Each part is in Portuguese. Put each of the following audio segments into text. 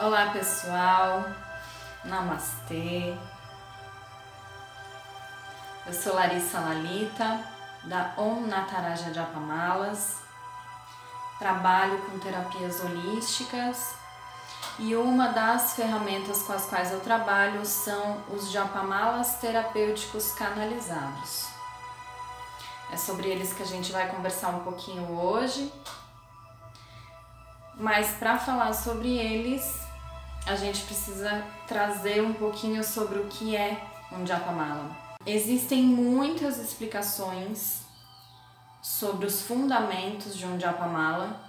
Olá pessoal, Namastê. Eu sou Larissa Lalita, da Om Nataraja Japamalas. Trabalho com terapias holísticas e uma das ferramentas com as quais eu trabalho são os Japamalas terapêuticos canalizados. É sobre eles que a gente vai conversar um pouquinho hoje. Mas para falar sobre eles, a gente precisa trazer um pouquinho sobre o que é um Japamala. Existem muitas explicações sobre os fundamentos de um Japamala,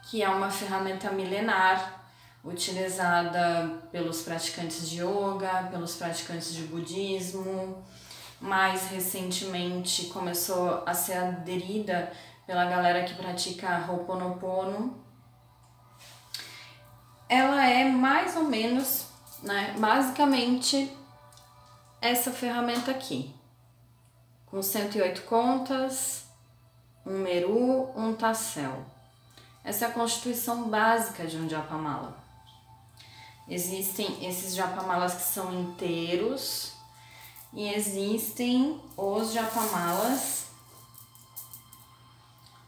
que é uma ferramenta milenar utilizada pelos praticantes de yoga, pelos praticantes de budismo. Mais recentemente começou a ser aderida pela galera que pratica Ho'oponopono. Ela é mais ou menos, basicamente essa ferramenta aqui, com 108 contas, um meru, um tassel. Essa é a constituição básica de um Japamala. Existem esses Japamalas que são inteiros e existem os Japamalas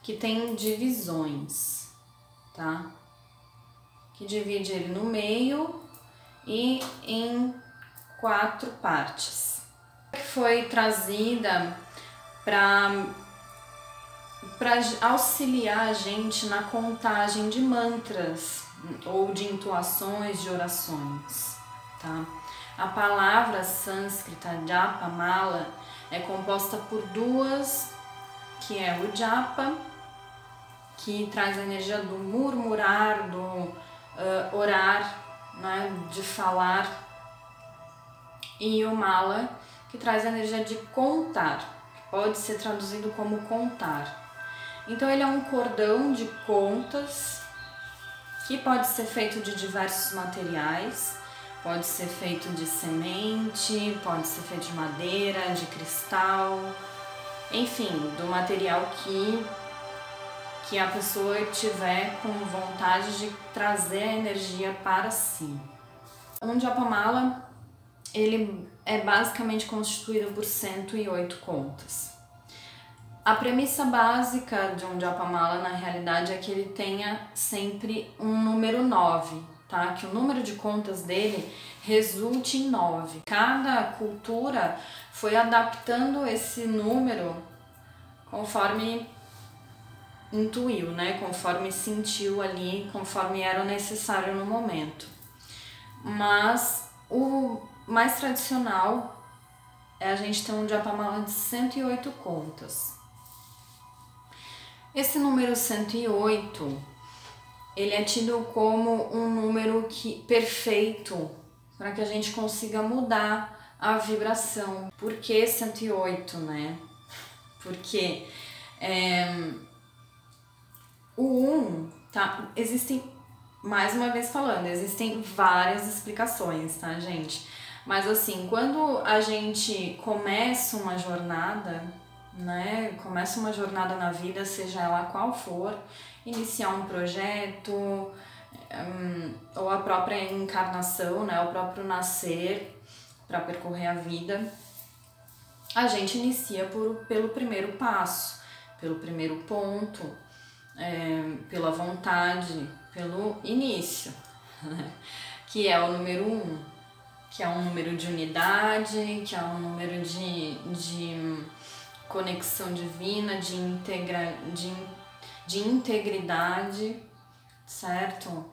que têm divisões, tá? Que divide ele no meio e em 4 partes. Foi trazida para auxiliar a gente na contagem de mantras ou de intuações de orações, tá? A palavra sânscrita Japamala é composta por duas, que é o Japa, que traz a energia do murmurar, do orar, né, de falar, e o Mala, que traz a energia de contar, que pode ser traduzido como contar. Então ele é um cordão de contas que pode ser feito de diversos materiais, pode ser feito de semente, pode ser feito de madeira, de cristal, enfim, do material que a pessoa tiver com vontade de trazer a energia para si. Um Japamala, ele é basicamente constituído por 108 contas. A premissa básica de um Japamala, na realidade, é que ele tenha sempre um número 9, tá? Que o número de contas dele resulte em 9. Cada cultura foi adaptando esse número conforme intuiu, né? Conforme sentiu ali, conforme era necessário no momento. Mas o mais tradicional é a gente ter um Japamala de 108 contas. Esse número 108, ele é tido como um número perfeito para que a gente consiga mudar a vibração. Por que 108, né? Porque o 1, tá? Existem, mais uma vez falando, existem várias explicações, tá, gente? Mas assim, quando a gente começa uma jornada, né? Começa uma jornada na vida, seja ela qual for, iniciar um projeto, ou a própria encarnação, né? O próprio nascer para percorrer a vida, a gente inicia pelo primeiro passo, pelo primeiro ponto, pela vontade, pelo início, que é o número 1, que é um número de unidade, que é um número de conexão divina, de integridade, certo?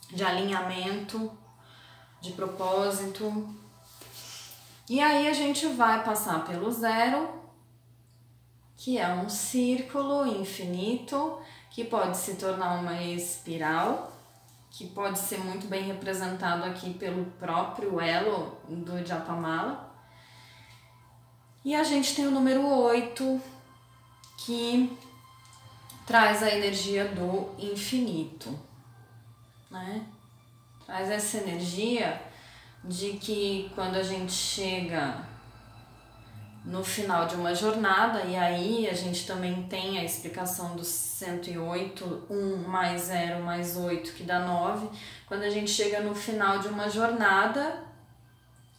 De alinhamento, de propósito. E aí a gente vai passar pelo 0, que é um círculo infinito, que pode se tornar uma espiral, que pode ser muito bem representado aqui pelo próprio elo do Japamala. E a gente tem o número 8, que traz a energia do infinito, né? Traz essa energia de que quando a gente chega no final de uma jornada, e aí a gente também tem a explicação do 108, 1 mais 0 mais 8, que dá 9. Quando a gente chega no final de uma jornada,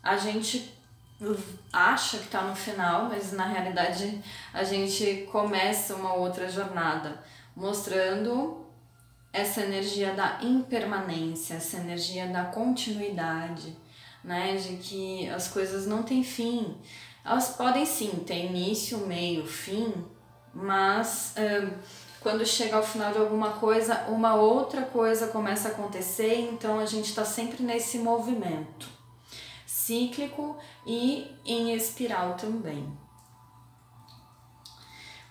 a gente acha que está no final, mas na realidade a gente começa uma outra jornada, mostrando essa energia da impermanência, essa energia da continuidade, né? De que as coisas não têm fim. Elas podem sim ter início, meio, fim, mas quando chega ao final de alguma coisa, uma outra coisa começa a acontecer, então a gente está sempre nesse movimento cíclico e em espiral também.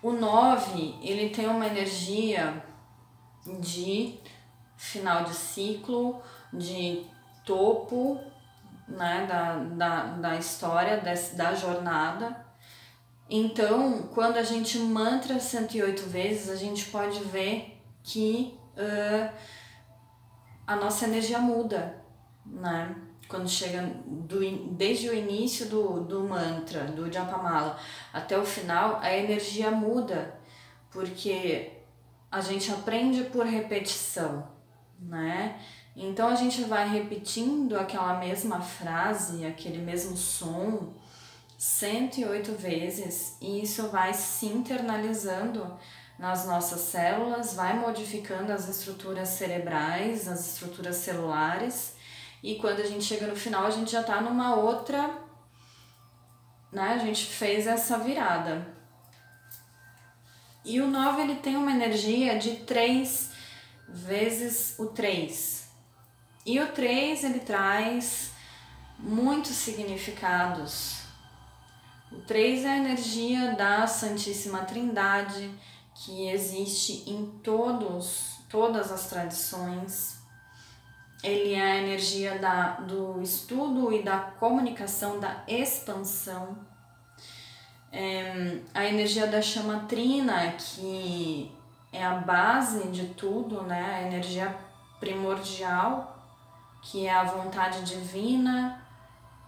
O 9, ele tem uma energia de final de ciclo, de topo, né, da história, da jornada. Então, quando a gente mantra 108 vezes, a gente pode ver que a nossa energia muda, né? Quando chega desde o início do mantra, do Japamala, até o final, a energia muda, porque a gente aprende por repetição, né? Então a gente vai repetindo aquela mesma frase, aquele mesmo som 108 vezes, e isso vai se internalizando nas nossas células, vai modificando as estruturas cerebrais, as estruturas celulares, e quando a gente chega no final, a gente já tá numa outra, né? A gente fez essa virada. E o 9, ele tem uma energia de 3 vezes o 3. E o 3, ele traz muitos significados. O 3 é a energia da Santíssima Trindade, que existe em todas as tradições. Ele é a energia do estudo e da comunicação, da expansão. A energia da chama trina, que é a base de tudo, né? A energia primordial, que é a vontade divina,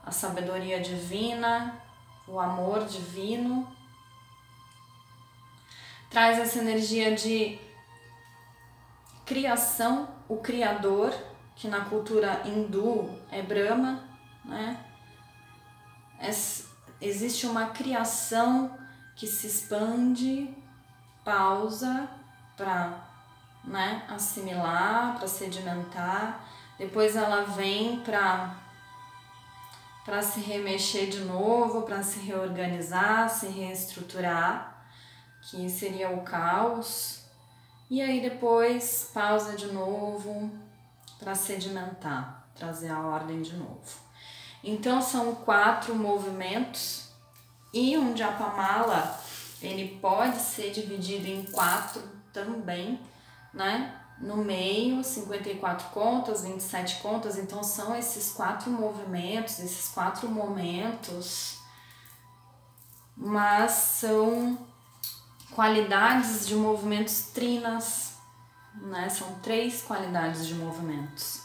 a sabedoria divina, o amor divino. Traz essa energia de criação, o criador, que na cultura hindu é Brahma, né? Existe uma criação que se expande, pausa para, né, assimilar, para sedimentar, depois ela vem para se remexer de novo, para se reorganizar, se reestruturar, que seria o caos, e aí depois pausa de novo para sedimentar, trazer a ordem de novo. Então são 4 movimentos, e um Japamala ele pode ser dividido em 4 também, né? No meio, 54 contas, 27 contas, então são esses 4 movimentos, esses 4 momentos, mas são qualidades de movimentos trinas, né? São 3 qualidades de movimentos.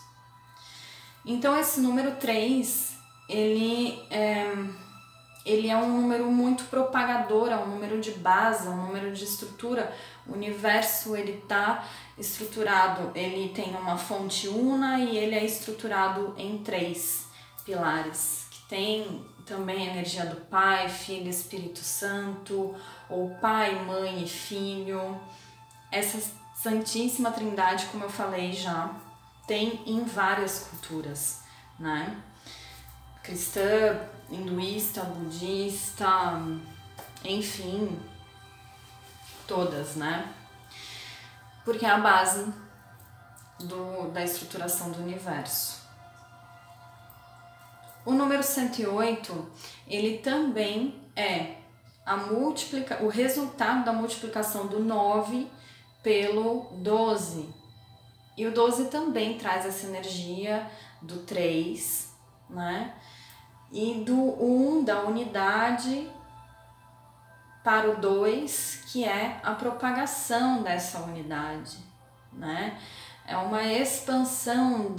Então esse número 3, ele é um número muito propagador, é um número de base, é um número de estrutura. O universo, ele está estruturado, ele tem uma fonte una e ele é estruturado em 3 pilares, que tem também a energia do Pai, Filho e Espírito Santo, ou Pai, Mãe e Filho. Essa Santíssima Trindade, como eu falei já, tem em várias culturas, né? Cristã, hinduísta, budista, enfim, todas, né? Porque é a base da estruturação do universo. O número 108, ele também é o resultado da multiplicação do 9 pelo 12. E o 12 também traz essa energia do 3, né? E do 1, da unidade, para o 2, que é a propagação dessa unidade, né? É uma expansão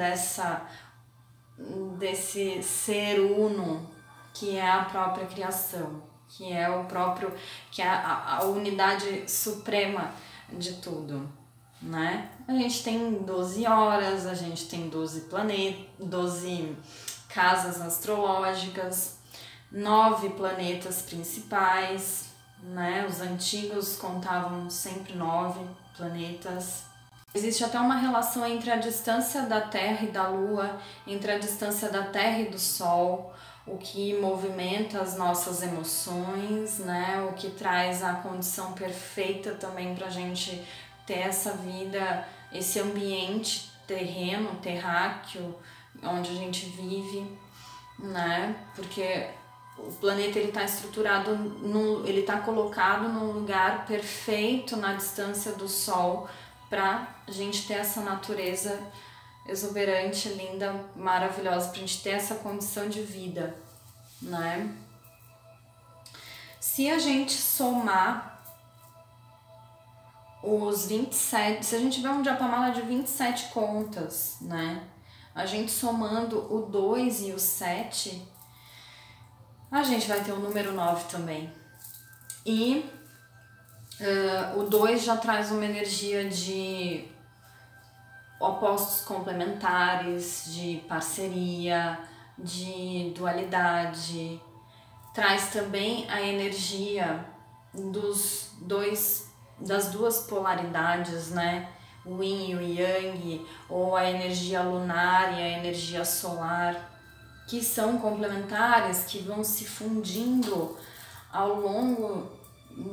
desse ser uno, que é a própria criação. que é o próprio, que é a unidade suprema de tudo, né? A gente tem 12 horas, a gente tem 12 planetas, 12 casas astrológicas, 9 planetas principais, né? Os antigos contavam sempre 9 planetas. Existe até uma relação entre a distância da Terra e da Lua, entre a distância da Terra e do Sol, o que movimenta as nossas emoções, né? O que traz a condição perfeita também para a gente ter essa vida, esse ambiente terreno, terráqueo, onde a gente vive, né? Porque o planeta ele está estruturado, ele está colocado num lugar perfeito na distância do Sol para a gente ter essa natureza exuberante, linda, maravilhosa, para a gente ter essa condição de vida, né? Se a gente somar os 27, se a gente tiver um Japamala de 27 contas, né? A gente somando o 2 e o 7, a gente vai ter o número 9 também. E o 2 já traz uma energia de opostos complementares, de parceria, de dualidade. Traz também a energia das duas polaridades, né? O yin e o yang, ou a energia lunar e a energia solar, que são complementares, que vão se fundindo ao longo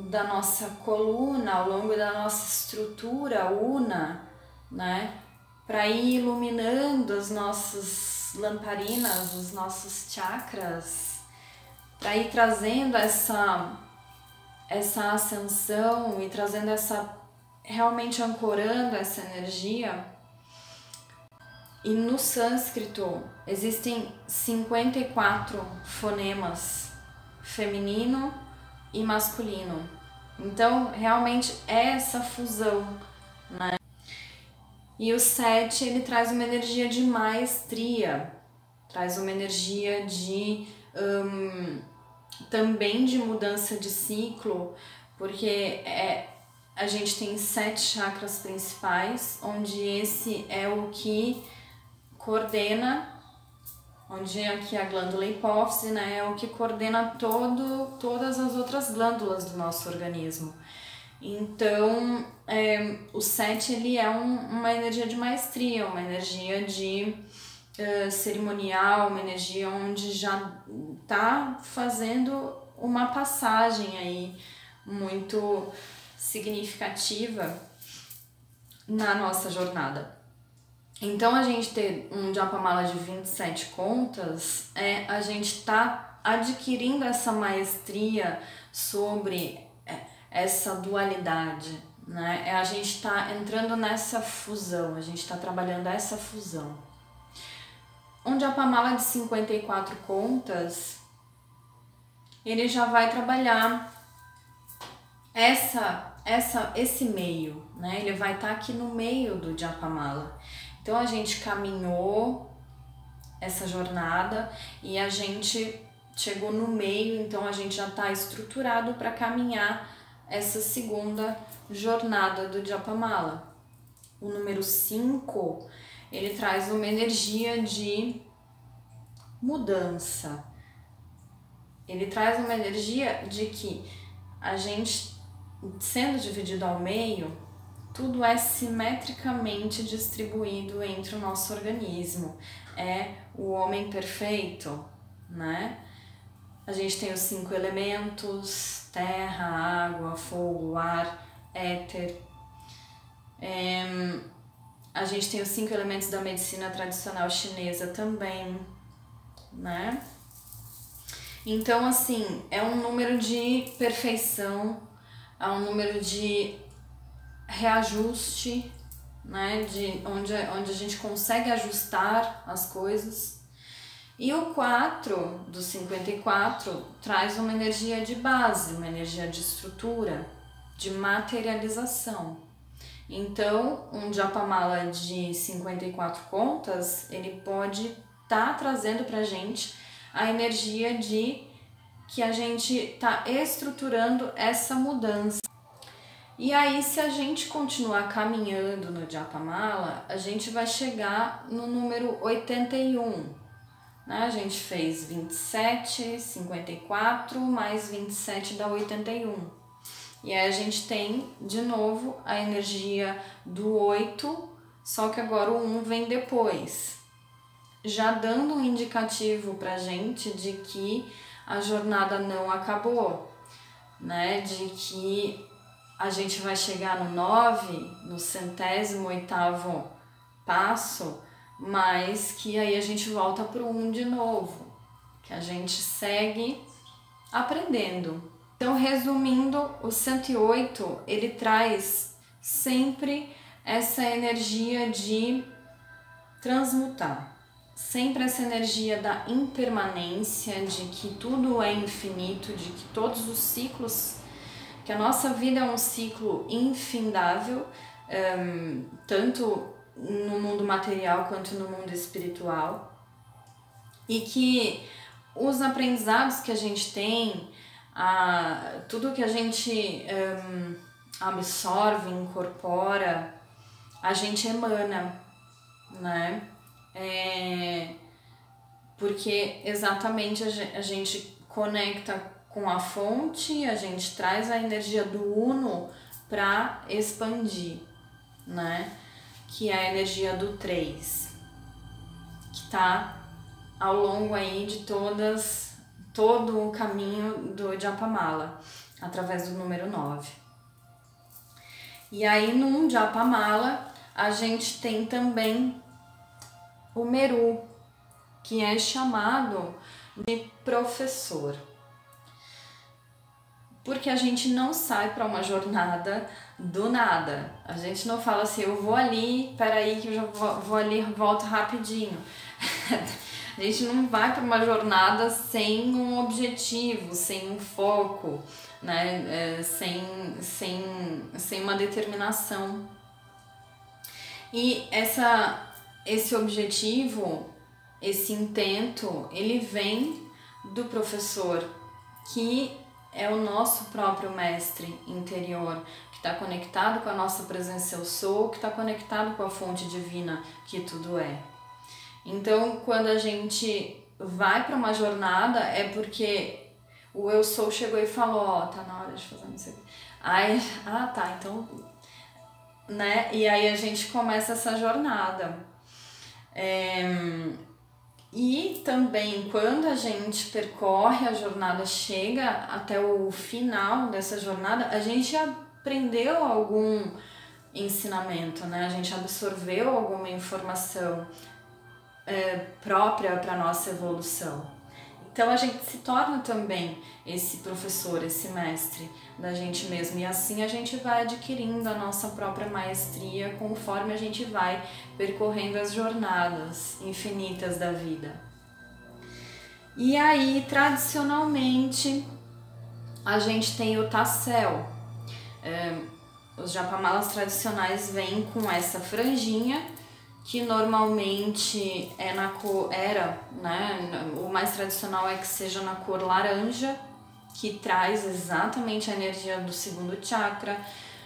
da nossa coluna, ao longo da nossa estrutura una, né? Para ir iluminando as nossas lamparinas, os nossos chakras, para ir trazendo essa ascensão e trazendo realmente ancorando essa energia. E no sânscrito existem 54 fonemas, feminino e masculino. Então, realmente é essa fusão, né? E o 7, ele traz uma energia de maestria, traz uma energia de também de mudança de ciclo, porque a gente tem 7 chakras principais, onde esse é o que coordena, onde aqui a glândula hipófise, né, é o que coordena todas as outras glândulas do nosso organismo. Então, o 7 ele é uma energia de maestria, uma energia de cerimonial, uma energia onde já está fazendo uma passagem aí muito significativa na nossa jornada. Então, a gente ter um Japamala de 27 contas a gente tá adquirindo essa maestria sobre essa dualidade, né? A gente tá entrando nessa fusão, a gente tá trabalhando essa fusão. Um Japamala de 54 contas, ele já vai trabalhar esse meio, né? Ele vai estar aqui no meio do Japamala. Então a gente caminhou essa jornada e a gente chegou no meio, então a gente já está estruturado para caminhar essa segunda jornada do Japamala. O número 5, ele traz uma energia de mudança. Ele traz uma energia de que a gente, sendo dividido ao meio, tudo é simetricamente distribuído entre o nosso organismo. É o homem perfeito, né? A gente tem os 5 elementos: terra, água, fogo, ar, éter. A gente tem os 5 elementos da medicina tradicional chinesa também, né? Então, assim, é um número de perfeição, é um número de reajuste, né? De onde a gente consegue ajustar as coisas. E o 4 do 54 traz uma energia de base, uma energia de estrutura, de materialização. Então, um Japamala de 54 contas, ele pode estar trazendo pra gente a energia de que a gente está estruturando essa mudança. E aí, se a gente continuar caminhando no Japamala, a gente vai chegar no número 81. Né? A gente fez 27, 54, mais 27 dá 81. E aí a gente tem, de novo, a energia do 8, só que agora o 1 vem depois. Já dando um indicativo pra gente de que a jornada não acabou, né? De que a gente vai chegar no 9, no 108º passo, mas que aí a gente volta para o 1 de novo, que a gente segue aprendendo. Então, resumindo, o 108, ele traz sempre essa energia de transmutar, sempre essa energia da impermanência, de que tudo é infinito, de que todos os ciclos, que a nossa vida é um ciclo infindável, tanto no mundo material quanto no mundo espiritual, e que os aprendizados que a gente tem, tudo que a gente absorve, incorpora, a gente emana, né? Porque exatamente a gente conecta com a fonte, a gente traz a energia do Uno para expandir, né? Que é a energia do 3, que está ao longo aí de todo o caminho do Japamala, através do número 9. E aí no Japamala a gente tem também o Meru, que é chamado de professor. Porque a gente não sai para uma jornada do nada. A gente não fala assim, eu vou ali, peraí que eu já vou ali, volto rapidinho. A gente não vai para uma jornada sem um objetivo, sem um foco, né? Sem uma determinação. E esse objetivo, esse intento, ele vem do professor, que é o nosso próprio mestre interior, que está conectado com a nossa presença eu sou, que está conectado com a fonte divina que tudo é. Então, quando a gente vai para uma jornada, é porque o eu sou chegou e falou, ó, tá na hora de fazer isso aqui. Aí, tá, então, né? E aí a gente começa essa jornada. E também, quando a gente percorre a jornada, chega até o final dessa jornada, a gente aprendeu algum ensinamento, né? A gente absorveu alguma informação própria para a nossa evolução. Então a gente se torna também esse professor, esse mestre da gente mesmo, e assim a gente vai adquirindo a nossa própria maestria conforme a gente vai percorrendo as jornadas infinitas da vida. E aí, tradicionalmente, a gente tem o tassel. Os japamalas tradicionais vêm com essa franjinha, que normalmente é na cor, né? O mais tradicional é que seja na cor laranja, que traz exatamente a energia do segundo chakra,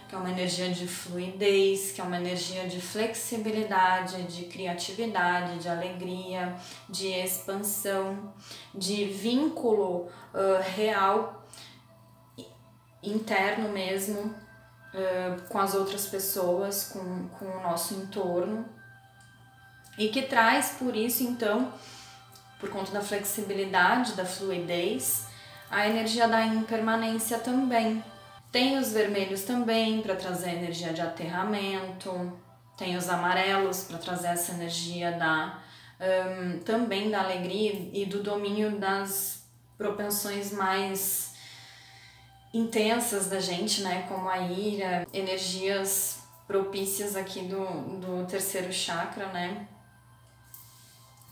que é uma energia de fluidez, que é uma energia de flexibilidade, de criatividade, de alegria, de expansão, de vínculo real, interno mesmo, com as outras pessoas, com o nosso entorno. E que traz, por isso, então, por conta da flexibilidade, da fluidez, a energia da impermanência também. Tem os vermelhos também, para trazer a energia de aterramento, tem os amarelos, para trazer essa energia também da alegria e do domínio das propensões mais intensas da gente, né? Como a ira, energias propícias aqui do terceiro chakra, né?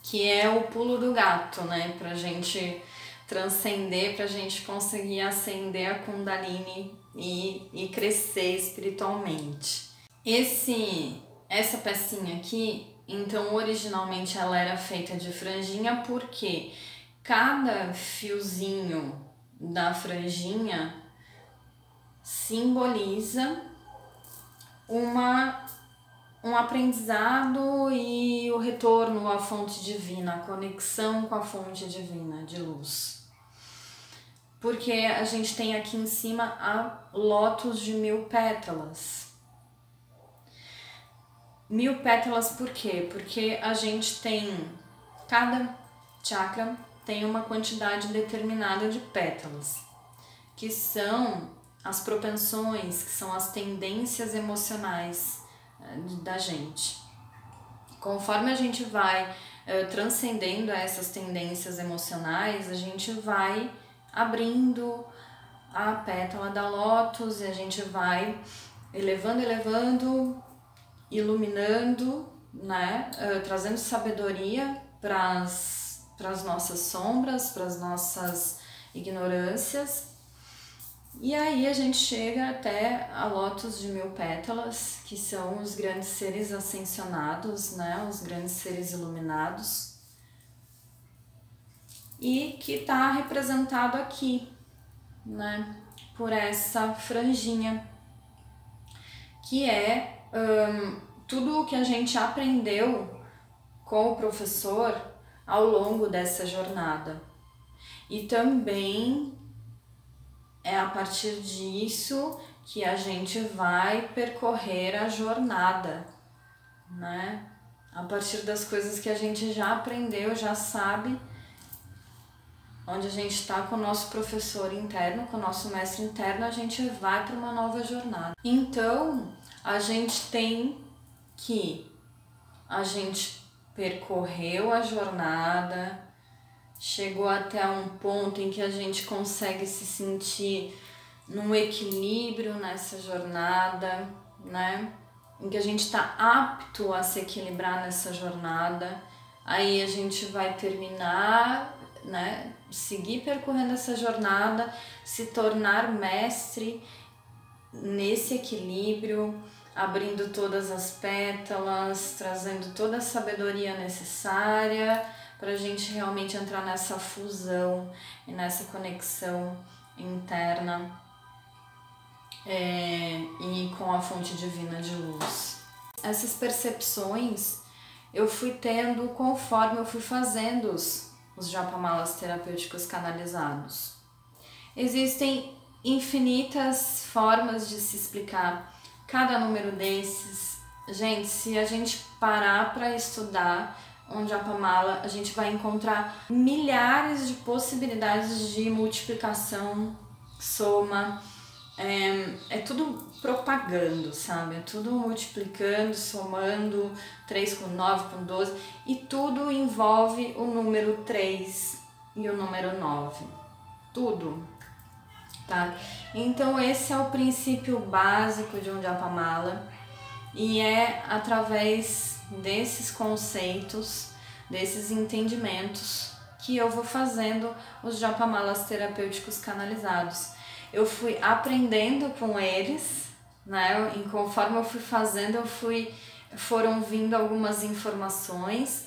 Que é o pulo do gato, né? Pra gente transcender, pra gente conseguir acender a Kundalini e crescer espiritualmente. Essa pecinha aqui, então, originalmente ela era feita de franjinha porque cada fiozinho da franjinha simboliza um aprendizado e o retorno à fonte divina, a conexão com a fonte divina de luz. Porque a gente tem aqui em cima a lótus de 1000 pétalas. 1000 pétalas por quê? Porque a gente tem, cada chakra tem uma quantidade determinada de pétalas, que são as propensões, que são as tendências emocionais da gente. Conforme a gente vai transcendendo essas tendências emocionais, a gente vai abrindo a pétala da lótus e a gente vai elevando, iluminando, né? Trazendo sabedoria para as nossas sombras, para as nossas ignorâncias. E aí a gente chega até a lótus de 1000 pétalas, que são os grandes seres ascensionados, né? Os grandes seres iluminados, e que está representado aqui, né? Por essa franjinha, que é tudo o que a gente aprendeu com o professor ao longo dessa jornada. E também é a partir disso que a gente vai percorrer a jornada, né? A partir das coisas que a gente já aprendeu, já sabe, onde a gente está com o nosso professor interno, com o nosso mestre interno, a gente vai para uma nova jornada. Então, a gente tem que a gente percorreu a jornada, chegou até um ponto em que a gente consegue se sentir num equilíbrio nessa jornada, né? Em que a gente está apto a se equilibrar nessa jornada. Aí a gente vai terminar, né? Seguir percorrendo essa jornada, se tornar mestre nesse equilíbrio, abrindo todas as pétalas, trazendo toda a sabedoria necessária para a gente realmente entrar nessa fusão e nessa conexão interna e com a fonte divina de luz. Essas percepções eu fui tendo conforme eu fui fazendo os japamalas terapêuticos canalizados. Existem infinitas formas de se explicar cada número desses. Gente, se a gente parar para estudar um japamala, a gente vai encontrar milhares de possibilidades de multiplicação, soma, é tudo propagando, sabe? É tudo multiplicando, somando, 3 com 9 com 12, e tudo envolve o número 3 e o número 9. Tudo, tá? Então esse é o princípio básico de um japamala, e é através desses conceitos, desses entendimentos, que eu vou fazendo os japamalas terapêuticos canalizados. Eu fui aprendendo com eles, né? E conforme eu fui fazendo, foram vindo algumas informações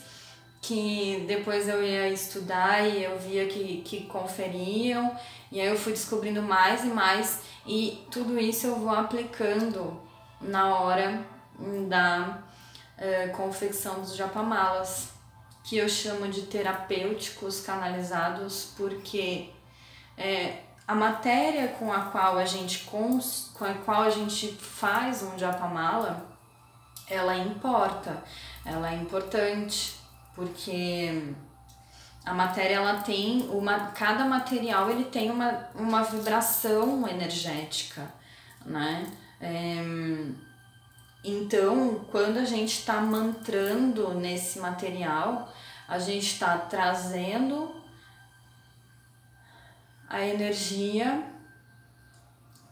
que depois eu ia estudar e eu via que conferiam, e aí eu fui descobrindo mais e mais, e tudo isso eu vou aplicando na hora da confecção dos japamalas, que eu chamo de terapêuticos canalizados, porque a matéria com a qual a gente faz um japamala, ela importa, ela é importante, porque a matéria, ela tem cada material ele tem uma vibração energética, né? Então, quando a gente está mantrando nesse material, a gente está trazendo a energia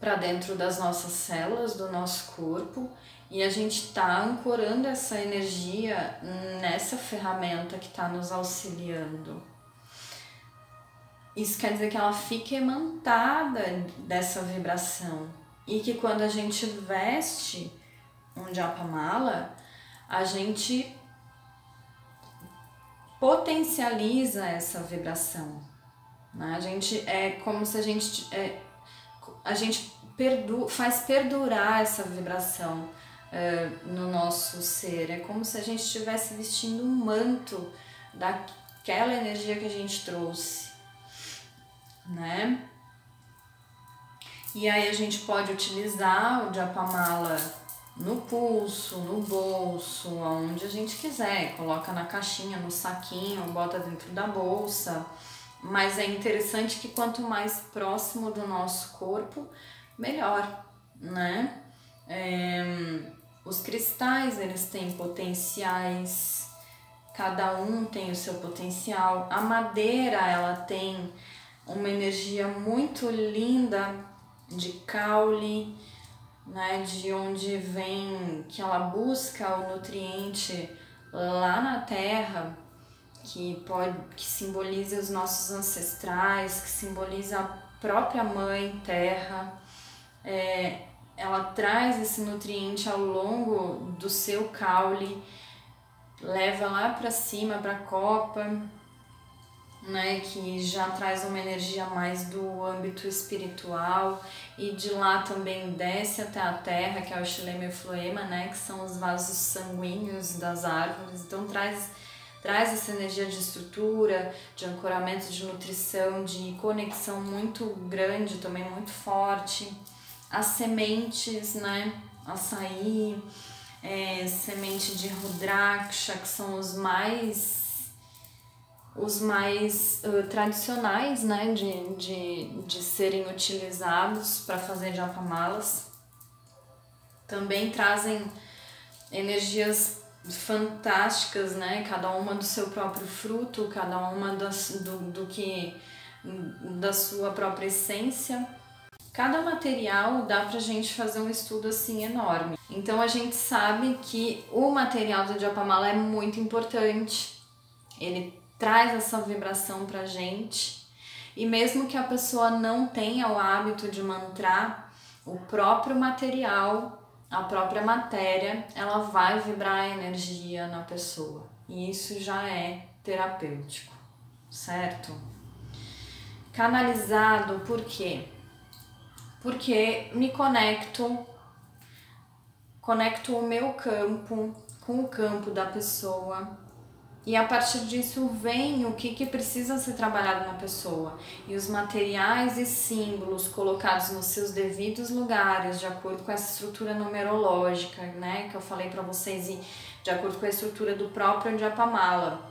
para dentro das nossas células, do nosso corpo, e a gente está ancorando essa energia nessa ferramenta que está nos auxiliando. Isso quer dizer que ela fica imantada dessa vibração, e que quando a gente veste um japamala, a gente potencializa essa vibração, né? A gente é como se a gente faz perdurar essa vibração no nosso ser. É como se a gente estivesse vestindo um manto daquela energia que a gente trouxe, né? E aí a gente pode utilizar o Japamala no pulso, no bolso, aonde a gente quiser. Coloca na caixinha, no saquinho, bota dentro da bolsa. Mas é interessante que quanto mais próximo do nosso corpo, melhor, né? Os cristais, eles têm potenciais, cada um tem o seu potencial. A madeira, ela tem uma energia muito linda de caule, né? De onde vem, que ela busca o nutriente lá na terra, que simboliza os nossos ancestrais, que simboliza a própria mãe terra. Ela traz esse nutriente ao longo do seu caule, leva lá para cima, para a copa, né, que já traz uma energia mais do âmbito espiritual, e de lá também desce até a terra, que é o Xilema e o Floema, né, que são os vasos sanguíneos das árvores. Então traz essa energia de estrutura, de ancoramento, de nutrição, de conexão muito grande, também muito forte. As sementes, né, açaí, semente de Rudraksha, que são os mais tradicionais, né, de serem utilizados para fazer japamalas. Também trazem energias fantásticas, né, cada uma do seu próprio fruto, cada uma da sua própria essência. Cada material dá pra gente fazer um estudo assim enorme. Então a gente sabe que o material do Japamala é muito importante. Ele traz essa vibração pra gente. E mesmo que a pessoa não tenha o hábito de mantrar, o próprio material, a própria matéria, ela vai vibrar a energia na pessoa. E isso já é terapêutico, certo? Canalizado, por quê? Porque me conecto o meu campo com o campo da pessoa, e a partir disso vem o que precisa ser trabalhado na pessoa, e os materiais e símbolos colocados nos seus devidos lugares, de acordo com essa estrutura numerológica, né, que eu falei para vocês, e de acordo com a estrutura do próprio Japamala,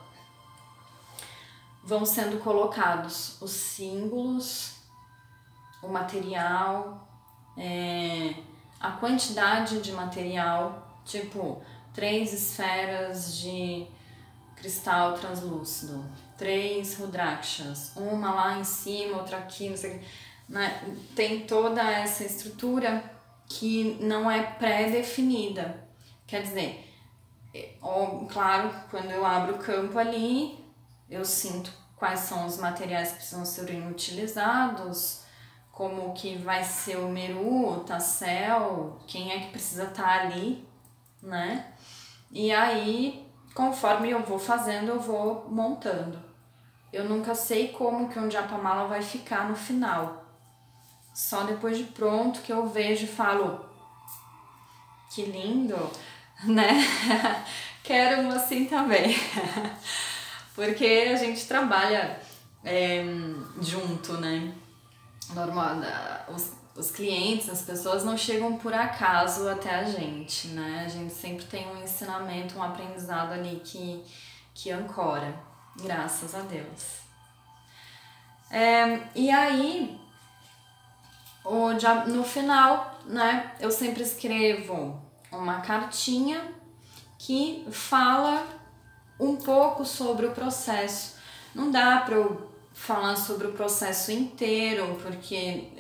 vão sendo colocados os símbolos, o material, a quantidade de material, tipo 3 esferas de cristal translúcido, 3 rudrakshas, uma lá em cima, outra aqui, não sei, né? Tem toda essa estrutura que não é pré-definida. Quer dizer, claro, quando eu abro o campo ali, eu sinto quais são os materiais que precisam ser utilizados, como que vai ser o meru, o tassel, quem é que precisa estar ali, né? E aí, conforme eu vou fazendo, eu vou montando. Eu nunca sei como que um Japamala vai ficar no final. Só depois de pronto que eu vejo e falo, que lindo, né? Quero um assim também. Porque a gente trabalha junto, né? Normal, os clientes, as pessoas não chegam por acaso até a gente, né? A gente sempre tem um ensinamento, um aprendizado ali que ancora, graças a Deus. E aí, no final, né, eu sempre escrevo uma cartinha que fala um pouco sobre o processo. Não dá para eu falar sobre o processo inteiro, porque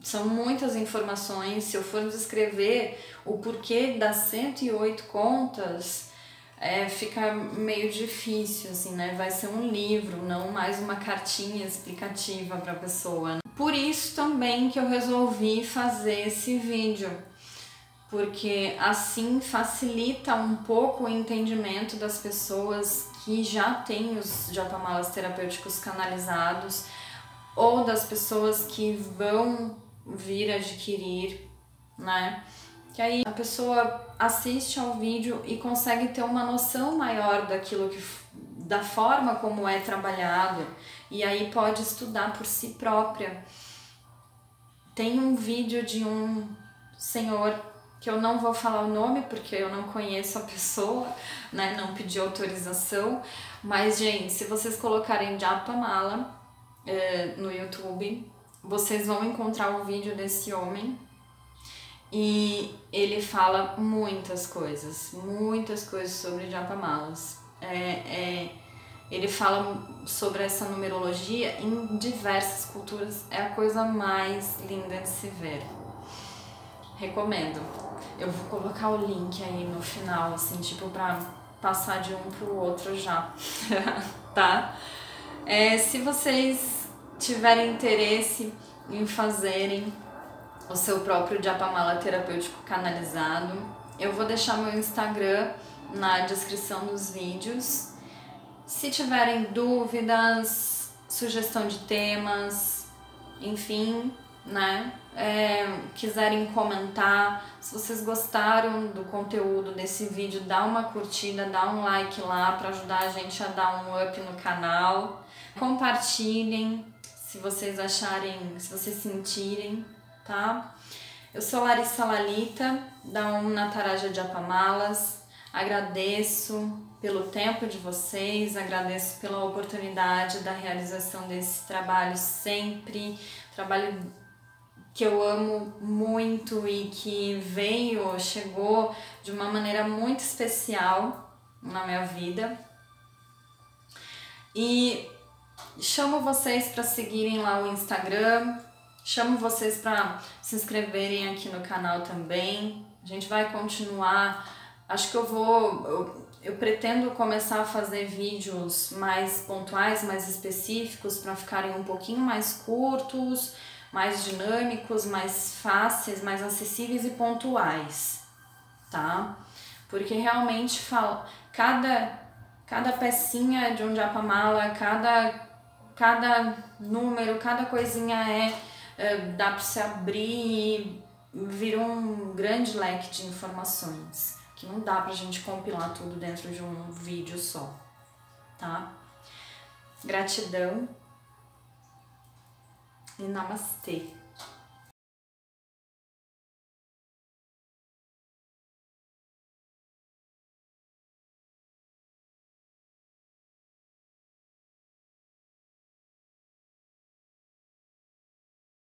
são muitas informações. Se eu for descrever o porquê das 108 contas, fica meio difícil, assim, né? Vai ser um livro, não mais uma cartinha explicativa para a pessoa. Por isso também que eu resolvi fazer esse vídeo, porque assim facilita um pouco o entendimento das pessoas que já têm os japamalas terapêuticos canalizados ou das pessoas que vão vir adquirir, né? Que aí a pessoa assiste ao vídeo e consegue ter uma noção maior daquilo da forma como é trabalhado, e aí pode estudar por si própria. Tem um vídeo de um senhor, que eu não vou falar o nome porque eu não conheço a pessoa, né? Não pedi autorização, mas gente, se vocês colocarem Japamala no YouTube, vocês vão encontrar o vídeo desse homem, e ele fala muitas coisas sobre Japamalas. Ele fala sobre essa numerologia em diversas culturas, é a coisa mais linda de se ver. Recomendo. Eu vou colocar o link aí no final, assim, tipo, pra passar de um pro outro já, tá? Se vocês tiverem interesse em fazerem o seu próprio Japamala terapêutico canalizado, eu vou deixar meu Instagram na descrição dos vídeos. Se tiverem dúvidas, sugestão de temas, enfim, né? Quiserem comentar, se vocês gostaram do conteúdo desse vídeo, dá uma curtida, dá um like lá para ajudar a gente a dar um up no canal. Compartilhem se vocês acharem, se vocês sentirem, tá? Eu sou Larissa Lalita, da Nataraja Japamalas. Agradeço pelo tempo de vocês, agradeço pela oportunidade da realização desse trabalho sempre, trabalho que eu amo muito e que chegou de uma maneira muito especial na minha vida. E chamo vocês para seguirem lá o Instagram, chamo vocês para se inscreverem aqui no canal também. A gente vai continuar, acho que eu pretendo começar a fazer vídeos mais pontuais, mais específicos, para ficarem um pouquinho mais curtos, mais dinâmicos, mais fáceis, mais acessíveis e pontuais, tá? Porque realmente cada pecinha de um Japamala, cada número, cada coisinha dá para se abrir e vira um grande leque de informações, que não dá pra gente compilar tudo dentro de um vídeo só, tá? Gratidão e namastê!